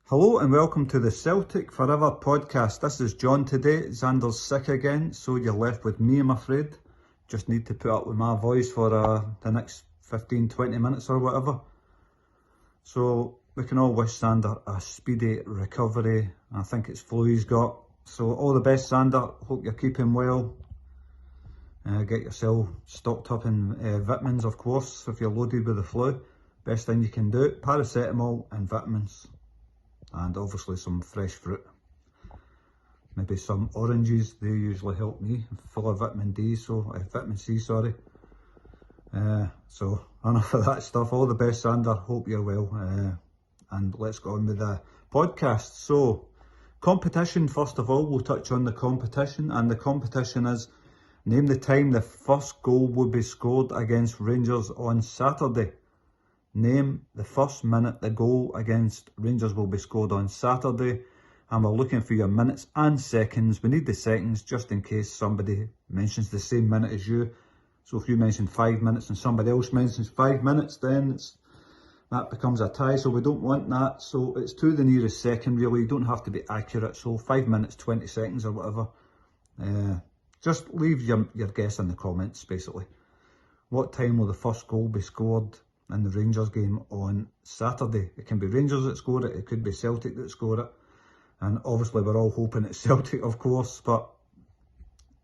Hello and welcome to the Celtic Forever podcast. This is John today. Xander's sick again, so you're left with me, I'm afraid. Just need to put up with my voice for the next 15-20 minutes or whatever. So we can all wish Xander a speedy recovery. I think it's flu he's got. So all the best, Xander. Hope you're keeping well. Get yourself stocked up in vitamins, of course, if you're loaded with the flu. Best thing you can do, paracetamol and vitamins. And obviously some fresh fruit. Maybe some oranges, they usually help me, full of vitamin C, sorry. So enough of that stuff. All the best, Xander, hope you're well. And let's go on with the podcast. So, competition, first of all, we'll touch on the competition. And the competition is, name the time the first goal will be scored against Rangers on Saturday. Name the first minute the goal against Rangers will be scored on Saturday. And we're looking for your minutes and seconds. We need the seconds just in case somebody mentions the same minute as you. So if you mention 5 minutes and somebody else mentions 5 minutes, then that becomes a tie. So we don't want that. So it's to the nearest second, really. You don't have to be accurate. So 5 minutes, 20 seconds or whatever. Just leave your guess in the comments, basically. What time will the first goal be scored in the Rangers game on Saturday? It can be Rangers that score it, it could be Celtic that score it, and obviously we're all hoping it's Celtic, of course, but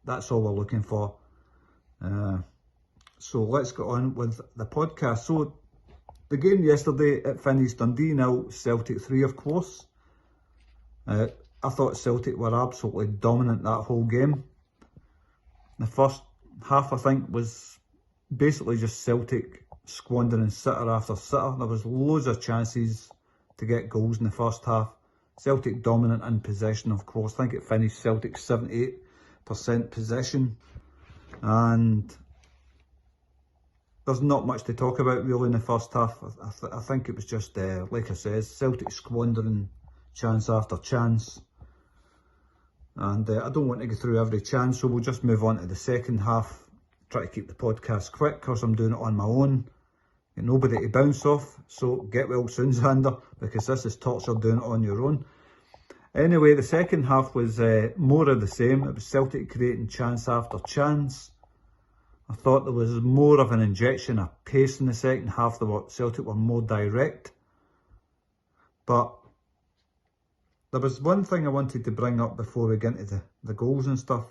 that's all we're looking for. So let's get on with the podcast. So the game yesterday, it finished Dundee 0, Celtic 3, of course. I thought Celtic were absolutely dominant that whole game. The first half, I think, was basically just Celtic squandering sitter after sitter. There was loads of chances to get goals in the first half. Celtic dominant in possession, of course. I think it finished Celtic 78% possession. And there's not much to talk about really in the first half. I think it was just, like I said, Celtic squandering chance after chance. And I don't want to go through every chance, so we'll just move on to the second half. Try to keep the podcast quick because I'm doing it on my own. Get nobody to bounce off, so get well soon, Xander, because this is torture doing it on your own. Anyway, the second half was more of the same. It was Celtic creating chance after chance. I thought there was more of an injection of pace in the second half. Celtic were more direct. But there was one thing I wanted to bring up before we get into the goals and stuff.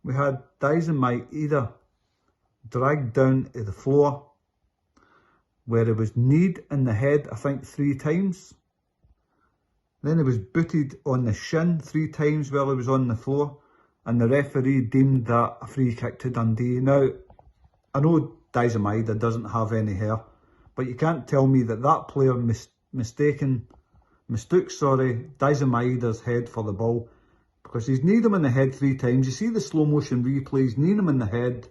We had Diaz and Mikey dragged down to the floor where he was kneed in the head, I think 3 times. Then he was booted on the shin 3 times while he was on the floor, and the referee deemed that a free kick to Dundee. Now, I know Diaz doesn't have any hair, but you can't tell me that player mistook Diaz head for the ball, because he's kneed him in the head 3 times. You see the slow motion replays, kneeing him in the head,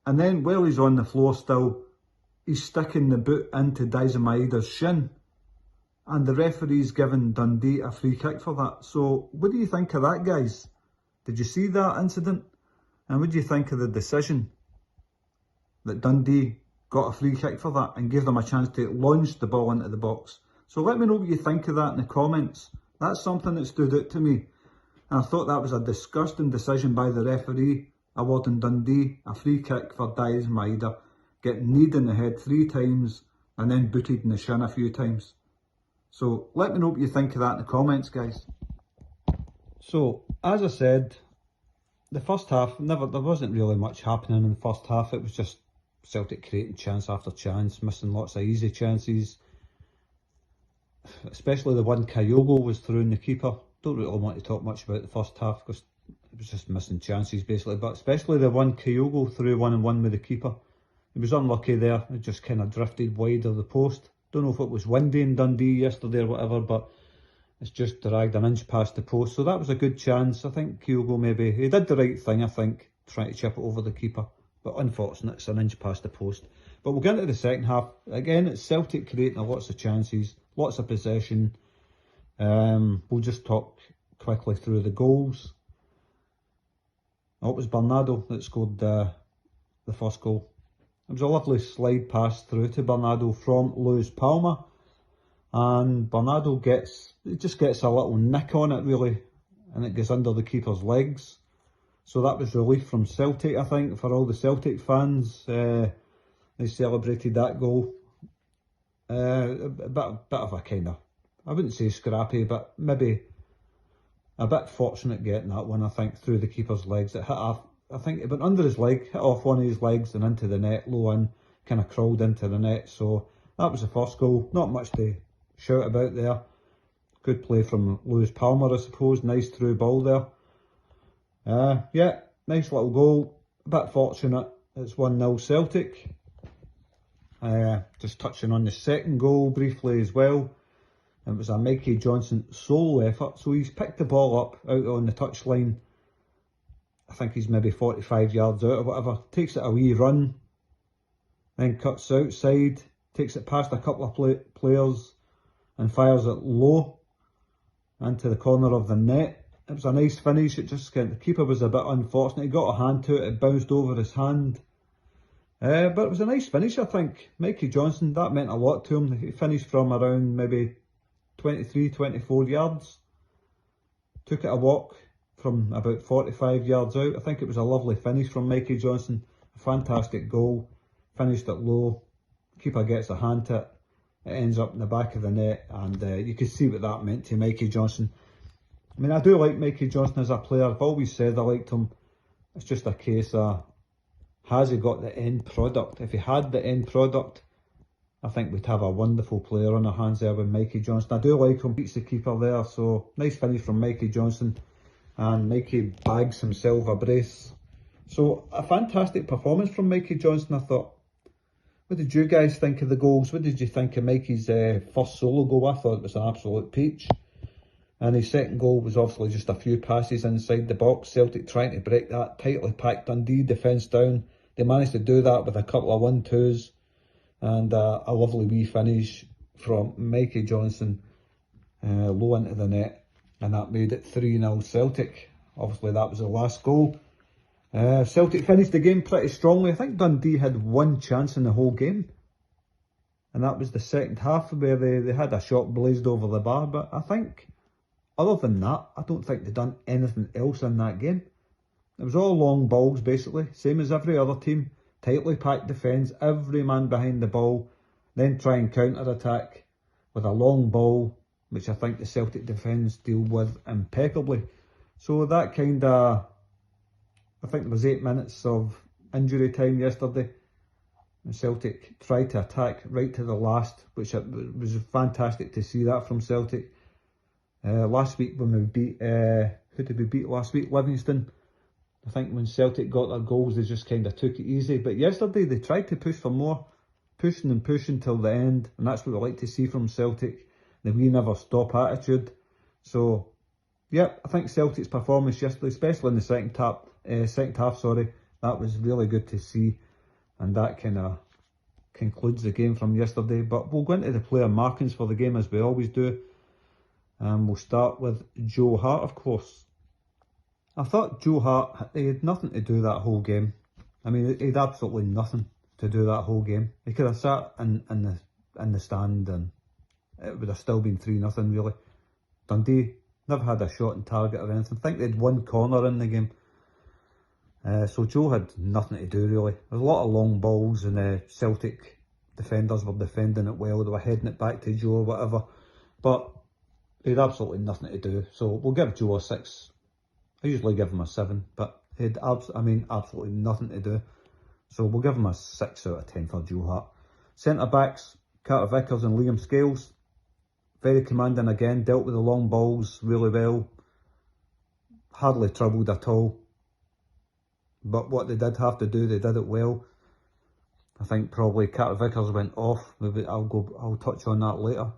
and then while he's on the floor still, he's sticking the boot into Diaz shin, and the referee's given Dundee a free kick for that. So what do you think of that, guys? Did you see that incident? And what do you think of the decision that Dundee got a free kick for that and gave them a chance to launch the ball into the box? So let me know what you think of that in the comments. That's something that stood out to me. And I thought that was a disgusting decision by the referee, awarding Dundee a free kick for Diaz Maeda getting kneed in the head 3 times and then booted in the shin a few times. So let me know what you think of that in the comments, guys. So, as I said, the first half, there wasn't really much happening in the first half. It was just Celtic creating chance after chance, missing lots of easy chances. Especially the one Kyogo was through in the keeper. Don't really want to talk much about the first half because it was just missing chances basically. But especially the one Kyogo through 1-on-1 with the keeper. He was unlucky there. It just kind of drifted wide of the post. Don't know if it was windy in Dundee yesterday or whatever, but it's just dragged an inch past the post. So that was a good chance. I think Kyogo he did the right thing, I think, trying to chip it over the keeper. But unfortunate, it's an inch past the post. But we'll get into the second half. Again, it's Celtic creating lots of chances, lots of possession. We'll just talk quickly through the goals. Oh, it was Bernardo that scored the first goal. It was a lovely slide pass through to Bernardo from Luis Palma. and Bernardo just gets a little nick on it really, and it goes under the keeper's legs. So that was relief from Celtic, I think, for all the Celtic fans. They celebrated that goal. A bit of a kind of, I wouldn't say scrappy, but maybe a bit fortunate getting that one, I think, through the keeper's legs. It hit off, I think it went under his leg, hit off one of his legs and into the net, low in, kind of crawled into the net. So that was the first goal. Not much to shout about there. Good play from Lewis Palmer, I suppose. Nice through ball there. Yeah, nice little goal. A bit fortunate. It's 1-0 Celtic. Just touching on the second goal briefly as well. It was a Mikey Johnson solo effort. So he's picked the ball up out on the touchline. I think he's maybe 45 yards out or whatever. Takes it a wee run. Then cuts outside. Takes it past a couple of players and fires it low into the corner of the net. It was a nice finish. It just the keeper was a bit unfortunate. He got a hand to it. It bounced over his hand. But it was a nice finish, I think. Mikey Johnson, that meant a lot to him. He finished from around maybe 23, 24 yards. Took it a walk from about 45 yards out. I think it was a lovely finish from Mikey Johnson. A fantastic goal. Finished it low. Keeper gets a hand to it. It ends up in the back of the net, and you can see what that meant to Mikey Johnson. I mean, I do like Mikey Johnson as a player. I've always said I liked him. It's just a case of, has he got the end product? If he had the end product, I think we'd have a wonderful player on our hands there with Mikey Johnson. I do like him. Beats the keeper there, so nice finish from Mikey Johnson. And Mikey bags himself a brace. So a fantastic performance from Mikey Johnson, I thought. What did you guys think of the goals? What did you think of Mikey's first solo goal? I thought it was an absolute peach. And his second goal was obviously just a few passes inside the box. Celtic trying to break that tightly packed Dundee defence down. They managed to do that with a couple of 1-2s. And a lovely wee finish from Mikey Johnson low into the net. And that made it 3-0 Celtic. Obviously that was the last goal. Celtic finished the game pretty strongly. I think Dundee had one chance in the whole game. And that was the second half where they had a shot blazed over the bar. But I think, other than that, I don't think they'd done anything else in that game. It was all long balls basically, same as every other team. Tightly packed defence, every man behind the ball. Then try and counter-attack with a long ball, which I think the Celtic defence deal with impeccably. So that kind of, I think there was 8 minutes of injury time yesterday. And Celtic tried to attack right to the last, which was fantastic to see that from Celtic. Last week when we beat, who did we beat last week? Livingston. I think when Celtic got their goals, they just kind of took it easy. But yesterday they tried to push for more, pushing and pushing till the end. And that's what we like to see from Celtic, the we never stop attitude. So, yeah, I think Celtic's performance yesterday, especially in the second half, that was really good to see. And that kind of concludes the game from yesterday. But we'll go into the player markings for the game as we always do. And we'll start with Joe Hart, of course. I thought Joe Hart, he had nothing to do that whole game. I mean, he had absolutely nothing to do that whole game. He could have sat in the stand and it would have still been 3-0 really. Dundee never had a shot on target or anything. I think they had one corner in the game. So Joe had nothing to do really. There was a lot of long balls and Celtic defenders were defending it well. They were heading it back to Joe or whatever. But he had absolutely nothing to do. So we'll give Joe a 6. I usually give him a 7, but he had absolutely nothing to do. So we'll give him a 6 out of 10 for Joe Hart. Centre backs, Carter Vickers and Liam Scales. Very commanding again, dealt with the long balls really well. Hardly troubled at all. But what they did have to do, they did it well. I think probably Carter Vickers went off. Maybe I'll touch on that later.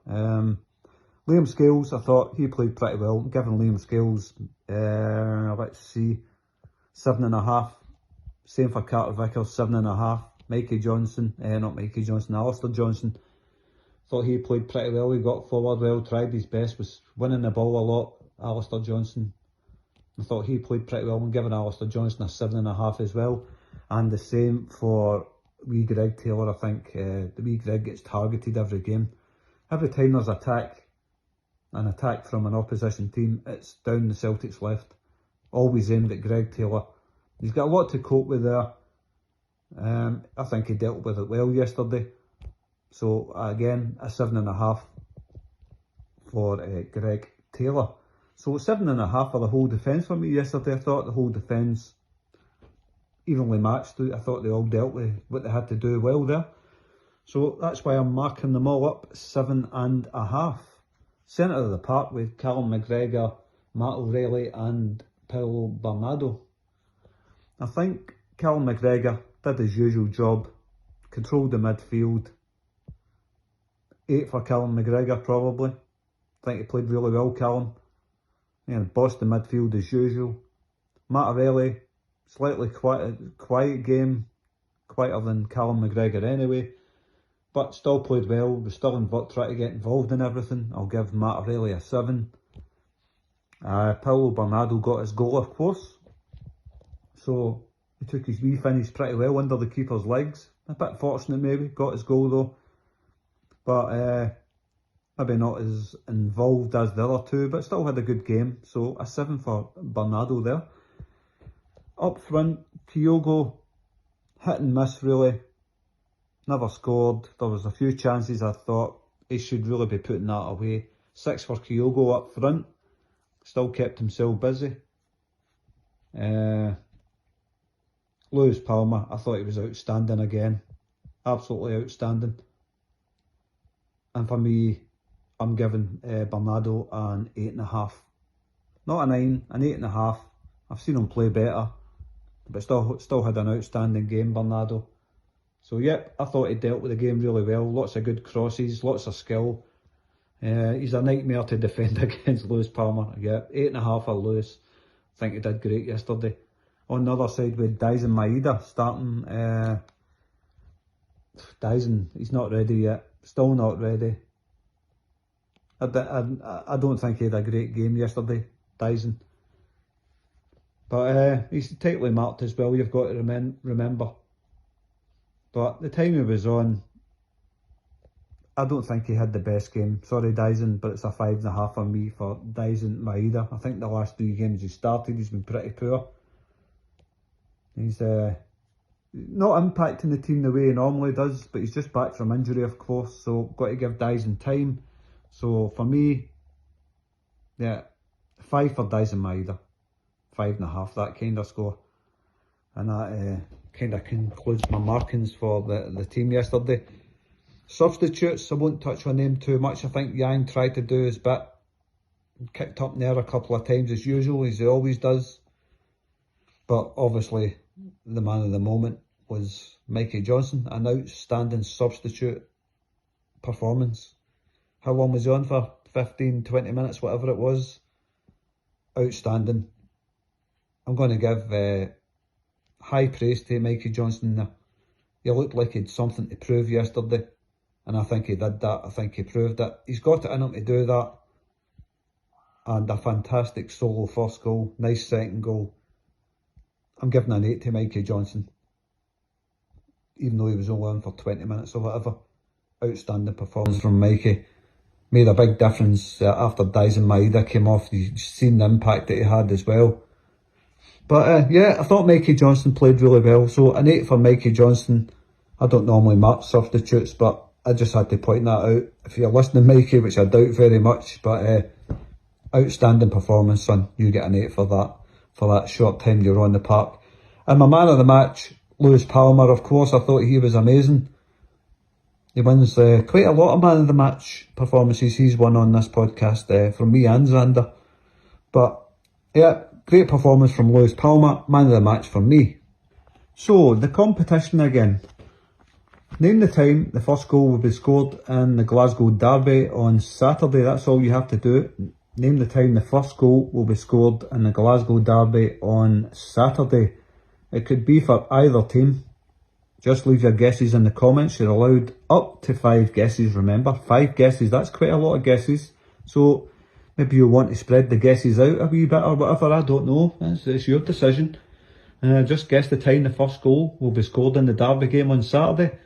Liam Scales, I thought he played pretty well. Giving Liam Scales, let's see, 7.5. Same for Carter Vickers, 7.5. Mikey Johnson, Alistair Johnson. Thought he played pretty well. He got forward well, tried his best, was winning the ball a lot. Alistair Johnson, I thought he played pretty well. I'm giving Alistair Johnson a 7.5 as well. And the same for wee Greg Taylor, I think. The wee Greg gets targeted every game. every time there's an attack from an opposition team, it's down the Celtic's left. Always aimed at Greg Taylor. He's got a lot to cope with there. I think he dealt with it well yesterday. So again, a 7.5 for Greg Taylor. So 7.5 for the whole defence for me yesterday. I thought the whole defence evenly matched. I thought they all dealt with what they had to do well there. So that's why I'm marking them all up 7.5. Centre of the park with Callum McGregor, Matt O'Reilly and Paulo Bernardo. I think Callum McGregor did his usual job, controlled the midfield. 8 for Callum McGregor probably. I think he played really well, Callum. Bossed the midfield as usual. Matt O'Reilly, slightly quiet game, quieter than Callum McGregor anyway, but still played well. Was still trying to get involved in everything. I'll give Matt O'Reilly a 7. Paulo Bernardo got his goal, of course, so he took his wee finish pretty well under the keeper's legs. A bit fortunate maybe, got his goal though, but maybe not as involved as the other two, but still had a good game. So a 7 for Bernardo there. Up front, Kyogo, hit and miss really. Never scored. There was a few chances I thought he should really be putting that away. 6 for Kyogo up front. Still kept himself busy. Lewis Palmer, I thought he was outstanding again. Absolutely outstanding. And for me, I'm giving Bernardo an 8.5. Not a 9, an 8.5. I've seen him play better, but still had an outstanding game, Bernardo. So yep, I thought he dealt with the game really well. Lots of good crosses, lots of skill. He's a nightmare to defend against Lewis Palmer. Yep, 8.5 for Lewis. I think he did great yesterday. On the other side with Dyson Maeda starting. Dyson, he's not ready yet. Still not ready. I don't think he had a great game yesterday, Dyson. But he's tightly marked as well, you've got to remember. But the time he was on, I don't think he had the best game. Sorry Dyson, but it's a 5.5 for me for Dyson Maeda. I think the last 3 games he started, he's been pretty poor. He's not impacting the team the way he normally does, but he's just back from injury, of course, so got to give Dyson time. So for me, yeah, 5 for Dyson Maeda, 5.5, that kind of score. And that kind of concludes my markings for the team yesterday. Substitutes, I won't touch on them too much. I think Yang tried to do his bit, kicked up there a couple of times as usual, as he always does. But obviously, the man of the moment was Mikey Johnson, an outstanding substitute performance. How long was he on for? 15, 20 minutes, whatever it was. Outstanding. I'm going to give high praise to Mikey Johnson there. He looked like he had something to prove yesterday, and I think he did that. I think he proved it. He's got it in him to do that. And a fantastic solo first goal, nice second goal. I'm giving an 8 to Mikey Johnson, even though he was only on for 20 minutes or whatever. Outstanding performance from Mikey. Made a big difference after Dyson Maeda came off. You've seen the impact that he had as well. But yeah, I thought Mikey Johnson played really well. So an 8 for Mikey Johnson. I don't normally mark substitutes, but I just had to point that out. If you're listening, Mikey, which I doubt very much, but outstanding performance, son. You get an 8 for that short time you're on the park. And my man of the match, Lewis Palmer, of course, I thought he was amazing. He wins quite a lot of man of the match performances he's won on this podcast from me and Xander. But yeah, great performance from Lewis Palmer, man of the match for me. So, the competition again. Name the time the first goal will be scored in the Glasgow Derby on Saturday. That's all you have to do. Name the time the first goal will be scored in the Glasgow Derby on Saturday. It could be for either team. Just leave your guesses in the comments. You're allowed up to 5 guesses, remember. 5 guesses, that's quite a lot of guesses. So maybe you want to spread the guesses out a wee bit or whatever, I don't know. It's your decision. Just guess the time the first goal will be scored in the Derby game on Saturday.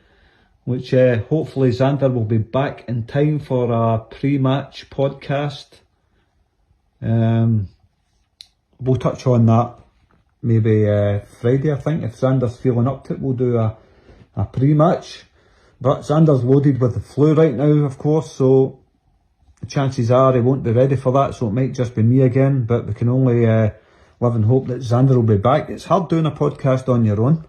which hopefully Xander will be back in time for a pre-match podcast. We'll touch on that maybe Friday, I think. If Xander's feeling up to it, we'll do a pre-match. But Xander's loaded with the flu right now, of course, so the chances are he won't be ready for that, so it might just be me again. But we can only live and hope that Xander will be back. It's hard doing a podcast on your own.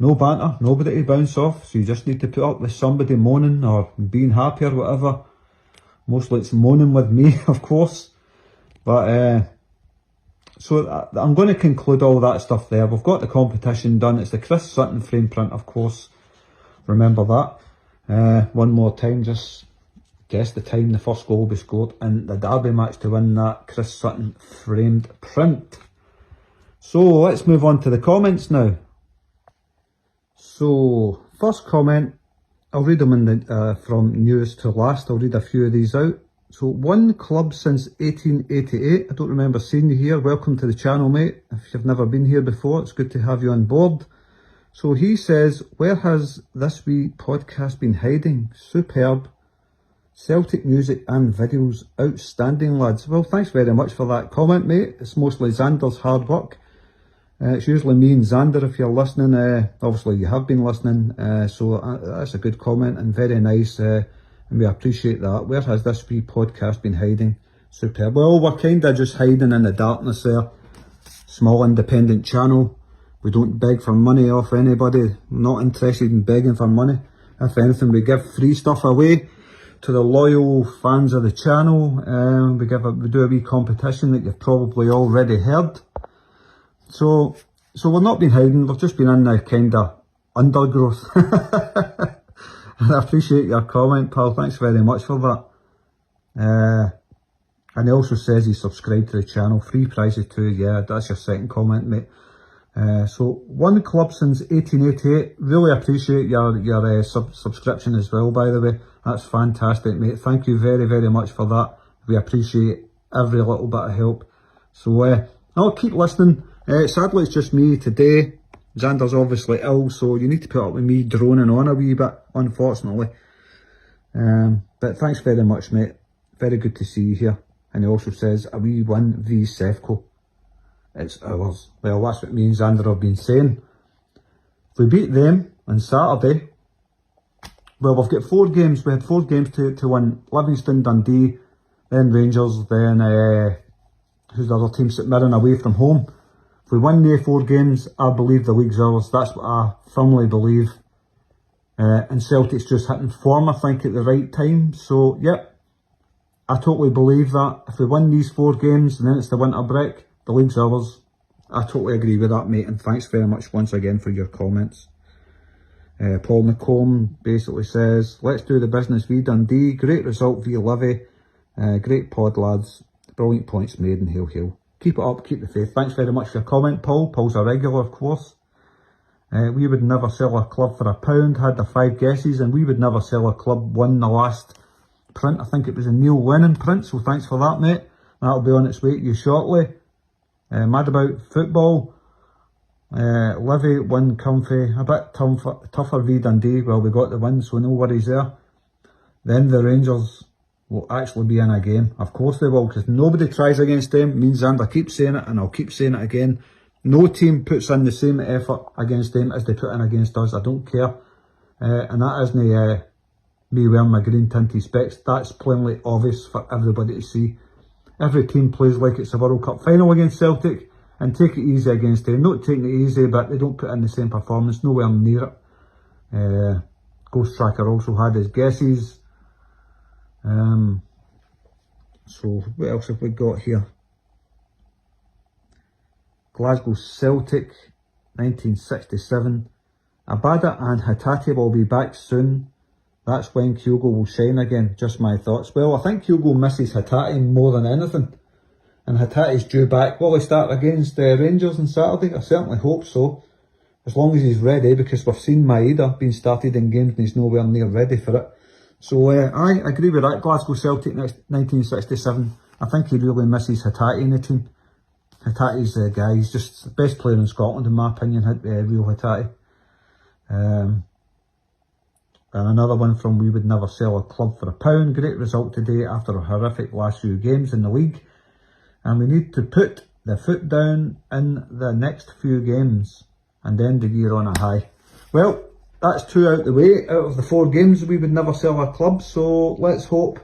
No banter, nobody to bounce off, so you just need to put up with somebody moaning or being happy or whatever. Mostly it's moaning with me, of course. But so I'm going to conclude all that stuff there. We've got the competition done. It's the Chris Sutton frame print, of course. Remember that. One more time, just guess the time the first goal will be scored in the derby match to win that Chris Sutton framed print. So let's move on to the comments now. So first comment, I'll read them in the, from newest to last. I'll read a few of these out. So, one club since 1888. I don't remember seeing you here. Welcome to the channel, mate. If you've never been here before, it's good to have you on board. So he says, where has this wee podcast been hiding? Superb. Celtic music and videos. Outstanding, lads. Well, thanks very much for that comment, mate. It's mostly Xander's hard work. It's usually me and Xander if you're listening. Obviously you have been listening, so that's a good comment and very nice, and we appreciate that. Where has this wee podcast been hiding? Superb. Well, we're kind of just hiding in the darkness there. Small independent channel. We don't beg for money off anybody. Not interested in begging for money. If anything, we give free stuff away to the loyal fans of the channel. We do a wee competition that you've probably already heard. So we've not been hiding, we've just been in the kind of undergrowth. And I appreciate your comment, pal, thanks very much for that. And he also says he subscribed to the channel, free prizes too, yeah, that's your second comment, mate. So, one club since 1888, really appreciate your subscription as well, by the way. That's fantastic, mate, thank you very, very much for that. We appreciate every little bit of help. So, I'll keep listening. Sadly, it's just me today. Xander's obviously ill, so you need to put up with me droning on a wee bit, unfortunately. But thanks very much, mate. Very good to see you here. And he also says, a wee win v Sefco. It's ours. Well, that's what me and Xander have been saying. If we beat them on Saturday, well, we've got 4 games. We had 4 games to win. Livingston, Dundee, then Rangers, then who's the other team? St Mirren away from home. If we win the 4 games, I believe the league's ours. That's what I firmly believe. And Celtic's just hitting form, I think, at the right time. So, yep, I totally believe that. If we win these 4 games and then it's the winter break, the league's ours. I totally agree with that, mate. And thanks very much once again for your comments. Paul McComb basically says, let's do the business v Dundee. Great result v Livy. Great pod, lads. Brilliant points made and hail, hail. Keep it up, keep the faith. Thanks very much for your comment, Paul. Paul's a regular, of course. We would never sell a club for £1. Had the 5 guesses, and we would never sell a club. Won the last print. I think it was a Neil Lennon print, so thanks for that, mate. That'll be on its way to you shortly. Mad about football. Livy win comfy. A bit tougher v Dundee. Well, we got the win, so no worries there. Then the Rangers will actually be in a game. Of course they will, because nobody tries against them. Me and Xander keep saying it, and I'll keep saying it again. No team puts in the same effort against them as they put in against us. I don't care. And that isn't me wearing my green tinted specs. That's plainly obvious for everybody to see. Every team plays like it's a World Cup final against Celtic and take it easy against them. Not taking it easy, but they don't put in the same performance. Nowhere near it. Ghost Tracker also had his guesses. So what else have we got here? Glasgow Celtic, 1967. Abada and Hatate will be back soon. That's when Kyogo will shine again. Just my thoughts. Well, I think Kyogo misses Hatate more than anything. And Hatate's due back. Will he start against Rangers on Saturday? I certainly hope so. As long as he's ready, because we've seen Maeda being started in games and he's nowhere near ready for it. So I agree with that. Glasgow Celtic 1967. I think he really misses Hatate in the team. Hatate's the guy. He's just the best player in Scotland in my opinion. Real Hatate. And another one from We Would Never Sell a Club for £1. Great result today after a horrific last few games in the league. And we need to put the foot down in the next few games and end the year on a high. Well, that's 2 out the way out of the 4 games we would never sell our club. So let's hope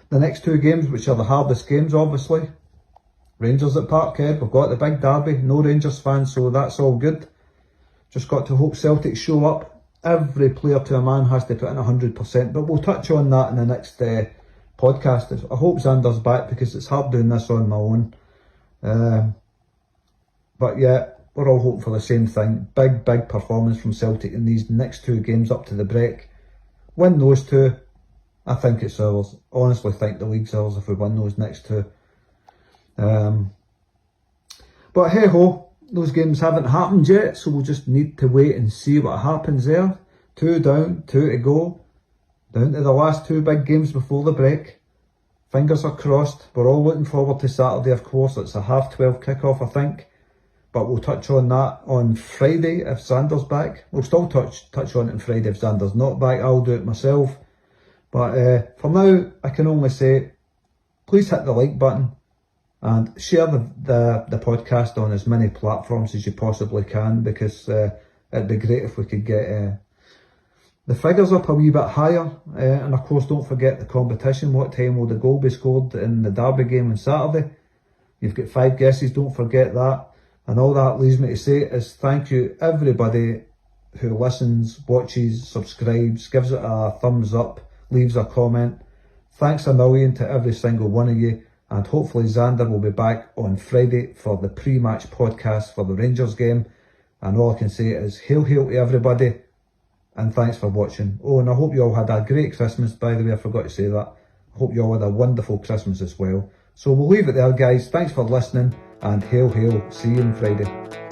the next 2 games, which are the hardest games obviously. Rangers at Parkhead, we've got the big derby, no Rangers fans, so that's all good. Just got to hope Celtic show up. Every player to a man has to put in 100%, but we'll touch on that in the next podcast. I hope Xander's back because it's hard doing this on my own. But yeah, we're all hoping for the same thing. Big performance from Celtic in these next 2 games up to the break. Win those 2, I think it's ours. Honestly think the league's ours if we win those next 2. But hey ho, those games haven't happened yet, so we'll just need to wait and see what happens there. 2 down, 2 to go. Down to the last 2 big games before the break. Fingers are crossed. We're all looking forward to Saturday, of course. It's a 12:30 kickoff, I think. But we'll touch on that on Friday if Xander's back. We'll still touch on it on Friday if Xander's not back. I'll do it myself. But for now, I can only say, please hit the like button and share the podcast on as many platforms as you possibly can, because it'd be great if we could get the figures up a wee bit higher. And of course, don't forget the competition. What time will the goal be scored in the derby game on Saturday? You've got 5 guesses, don't forget that. And all that leaves me to say is thank you everybody who listens, watches, subscribes, gives it a thumbs up, leaves a comment. Thanks a million to every single one of you. And hopefully Xander will be back on Friday for the pre-match podcast for the Rangers game. And all I can say is hail to everybody. And thanks for watching. Oh, and I hope you all had a great Christmas. By the way, I forgot to say that. I hope you all had a wonderful Christmas as well. So we'll leave it there, guys. Thanks for listening. And hail. See you on Friday.